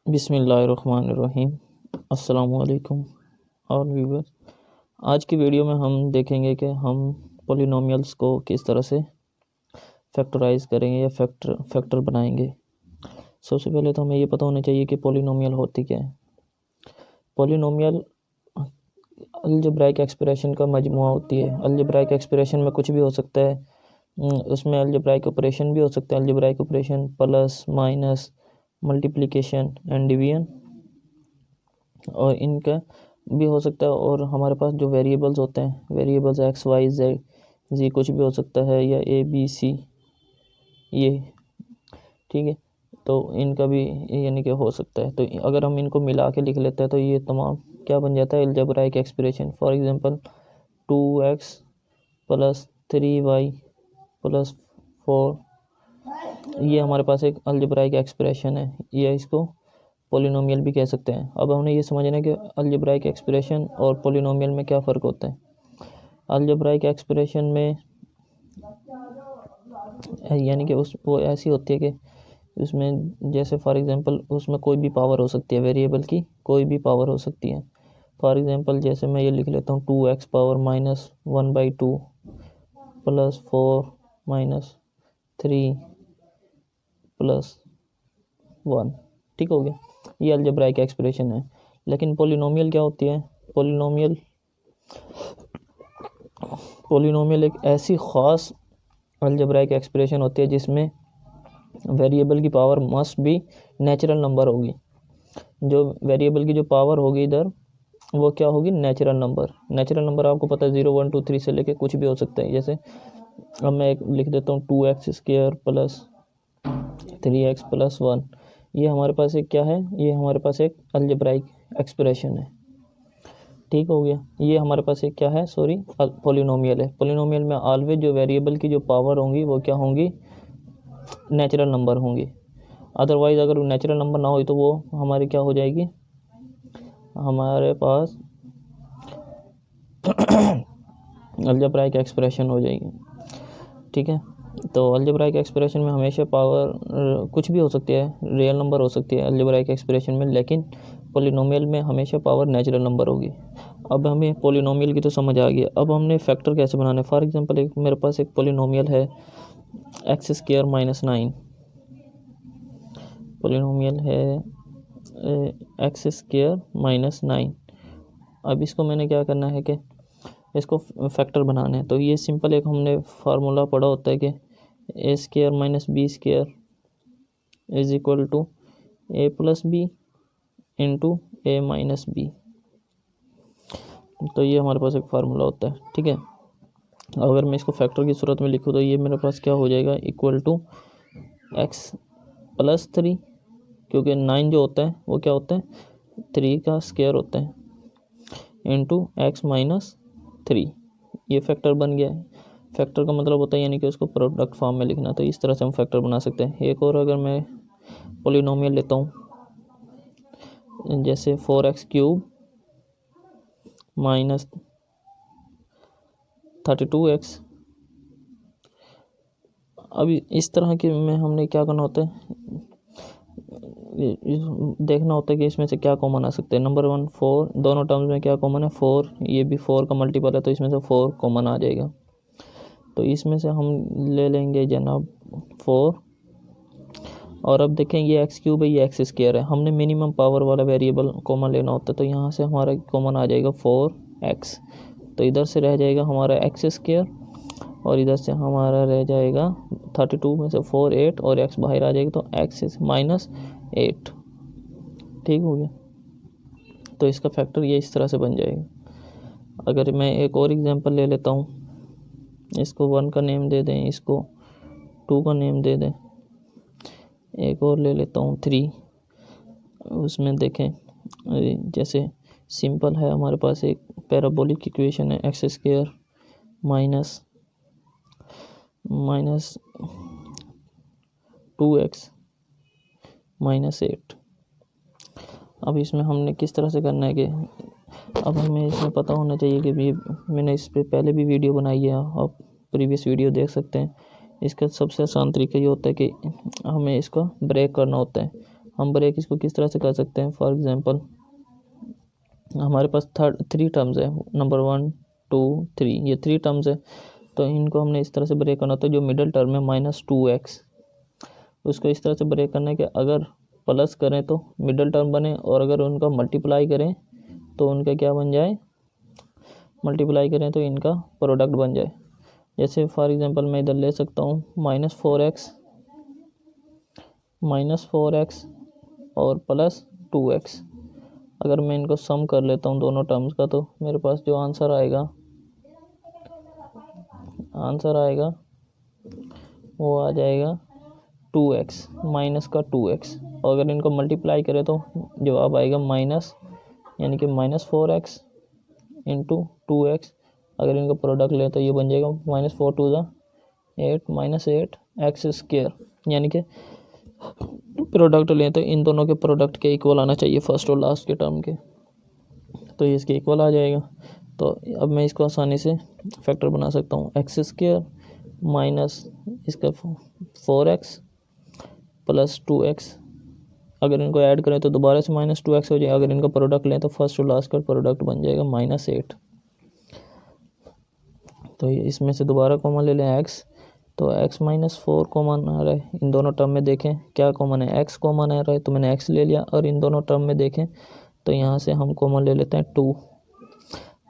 बिस्मिल्लाहिर्रहमानिर्रहीम। अस्सलामुअलैकुम और व्यूअर्स, आज की वीडियो में हम देखेंगे कि हम पॉलिनोमियल्स को किस तरह से फैक्टराइज करेंगे या फैक्टर बनाएंगे। सबसे पहले तो हमें ये पता होना चाहिए कि पॉलिनोमियल होती क्या है। पॉलिनोमियल अलजेब्राइक एक्सप्रेशन का मजमुआ होती है। अलजेब्राइक एक्सप्रेशन में कुछ भी हो सकता है, उसमें अलजेब्राइक ऑपरेशन भी हो सकता है। Algebraic operation plus, minus, multiplication and division, और इनका भी हो सकता है। और हमारे पास जो वेरिएबल्स होते हैं, वेरिएबल्स एक्स वाई जेड जी कुछ भी हो सकता है, या ए बी सी, ये ठीक है। तो इनका भी यानी कि हो सकता है। तो अगर हम इनको मिला के लिख लेते हैं तो ये तमाम क्या बन जाता है, algebraic expression. For example 2x plus 3y plus 4, ये हमारे पास एक अलजेब्राइक एक्सप्रेशन है, या इसको पॉलिनोमियल भी कह सकते हैं। अब हमने ये समझना है कि अलजेब्राइक एक्सप्रेशन और पॉलिनोमियल में क्या फ़र्क होता है। अलजेब्राइक एक्सप्रेशन में यानी कि वो ऐसी होती है कि उसमें जैसे फॉर एग्जांपल उसमें कोई भी पावर हो सकती है, वेरिएबल की कोई भी पावर हो सकती है। फॉर एग्जांपल जैसे मैं ये लिख लेता हूँ 2x power minus 1/2 plus 4 minus 3 plus 1, ठीक हो गया। ये अलजेब्राइक एक्सप्रेशन है। लेकिन पॉलिनोमियल क्या होती है? पॉलिनोमियल एक ऐसी ख़ास अलजेब्राइक एक्सप्रेशन होती है जिसमें वेरिएबल की पावर मस्ट भी नेचुरल नंबर होगी। जो वेरिएबल की जो पावर होगी इधर, वो क्या होगी? Natural number. नेचुरल नंबर आपको पता है 0 1 2 3 से लेके कुछ भी हो सकता है। जैसे अब मैं एक लिख देता हूँ 2x² प्लस 3x प्लस 1, ये हमारे पास एक क्या है? ये हमारे पास एक अलजेब्राइक एक्सप्रेशन है, ठीक हो गया। ये हमारे पास एक क्या है? पॉलिनोमियल है। पॉलिनोमियल में ऑलवेज जो वेरिएबल की जो पावर होंगी वो क्या होंगी? नेचुरल नंबर होंगी। अदरवाइज़ अगर नेचुरल नंबर ना हो तो वो हमारी क्या हो जाएगी? हमारे पास अलजेब्राइक एक्सप्रेशन हो जाएगी, ठीक है। तो अलजेब्राइक एक्सप्रेशन में हमेशा पावर कुछ भी हो सकती है, रियल नंबर हो सकती है अलजेब्राइक एक्सप्रेशन में, लेकिन पॉलिनोमियल में हमेशा पावर नेचुरल नंबर होगी। अब हमें पॉलिनोमियल की तो समझ आ गई। अब हमने फैक्टर कैसे बनाने। फॉर एग्जांपल एक मेरे पास एक पॉलिनोमियल है x² माइनस 9, पॉलिनोमियल है x² माइनस 9। अब इसको मैंने क्या करना है कि इसको फैक्टर बनाना है। तो ये सिंपल एक हमने फार्मूला पढ़ा होता है कि a² minus b² is equal to a plus B into a minus B. तो ये हमारे पास एक फार्मूला होता है, ठीक है। अगर मैं इसको फैक्टर की सूरत में लिखूँ तो ये मेरे पास क्या हो जाएगा? इक्वल टू x प्लस 3, क्योंकि 9 जो होता है वो क्या होता है? 3 का स्क्वायर होता है, इंटू x माइनस 3। ये फैक्टर बन गया है। फैक्टर का मतलब होता है यानी कि उसको प्रोडक्ट फॉर्म में लिखना। तो इस तरह से हम फैक्टर बना सकते हैं। एक और अगर मैं पॉलिनोमियल लेता हूँ, जैसे 4x³ माइनस 32x। अभी इस तरह के में हमने क्या करना होता है, देखना होता है कि इसमें से क्या कॉमन आ सकते हैं। नंबर 1 4, दोनों टर्म्स में क्या कॉमन है? 4। ये भी 4 का मल्टीपल है तो इसमें से 4 कॉमन आ जाएगा। तो इसमें से हम ले लेंगे जनाब 4, और अब देखें ये x³ है, ये x² है। हमने मिनिमम पावर वाला वेरिएबल कॉमन लेना होता है। तो यहाँ से हमारा कॉमन आ जाएगा 4x। तो इधर से रह जाएगा हमारा x², और इधर से हमारा रह जाएगा 32 में से 4 8, और x बाहर आ जाएगा तो x माइनस 8, ठीक हो गया। तो इसका फैक्टर ये इस तरह से बन जाएगा। अगर मैं एक और एग्जांपल ले लेता हूँ, इसको 1 का नेम दे दें, इसको 2 का नेम दे दें, एक और ले लेता हूँ 3। उसमें देखें जैसे सिंपल है, हमारे पास एक पैराबोलिक इक्वेशन है x² माइनस 2x माइनस 8। अब इसमें हमने किस तरह से करना है कि अब हमें इसमें पता होना चाहिए कि भी मैंने इस पर पहले भी वीडियो बनाई है, आप प्रीवियस वीडियो देख सकते हैं। इसका सबसे आसान तरीका ये होता है कि हमें इसका ब्रेक करना होता है। हम ब्रेक इसको किस तरह से कर सकते हैं। फॉर एग्जांपल हमारे पास 3 टर्म्स है, नंबर 1 2 3, ये 3 टर्म्स है। तो इनको हमने इस तरह से ब्रेक करना, तो जो मिडिल टर्म है -2x, उसको इस तरह से ब्रेक करना है कि अगर प्लस करें तो मिडिल टर्म बने, और अगर उनका मल्टीप्लाई करें तो उनका क्या बन जाए, मल्टीप्लाई करें तो इनका प्रोडक्ट बन जाए। जैसे फॉर एग्जांपल मैं इधर ले सकता हूँ -4x और +2x। अगर मैं इनको सम कर लेता हूँ दोनों टर्म्स का, तो मेरे पास जो आंसर आएगा वो आ जाएगा 2x माइनस का 2x। और अगर इनको मल्टीप्लाई करें तो जवाब आएगा माइनस, यानी कि -4x इंटू 2x। अगर इनका प्रोडक्ट लें तो ये बन जाएगा -4 2 8 -8x², यानी कि प्रोडक्ट लें तो इन दोनों के प्रोडक्ट के इक्वल आना चाहिए, फर्स्ट और लास्ट के टर्म के, तो ये इसके इक्वल आ जाएगा। तो अब मैं इसको आसानी से फैक्टर बना सकता हूँ, x² माइनस इसका 4x प्लस 2x। अगर इनको ऐड करें तो दोबारा से -2x हो जाएगा। अगर इनका प्रोडक्ट लें तो फर्स्ट और लास्ट का प्रोडक्ट बन जाएगा -8। तो इसमें से दोबारा कॉमन ले लें x, तो x -4 कॉमन आ रहा है। इन दोनों टर्म में देखें क्या कॉमन है, x कॉमन आ रहा है, तो मैंने x ले लिया। और इन दोनों टर्म में देखें तो यहाँ से हम कॉमन ले लेते हैं 2,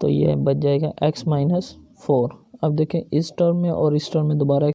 तो ये बच जाएगा x -4। अब देखें इस टर्म में और इस टर्म में दोबारा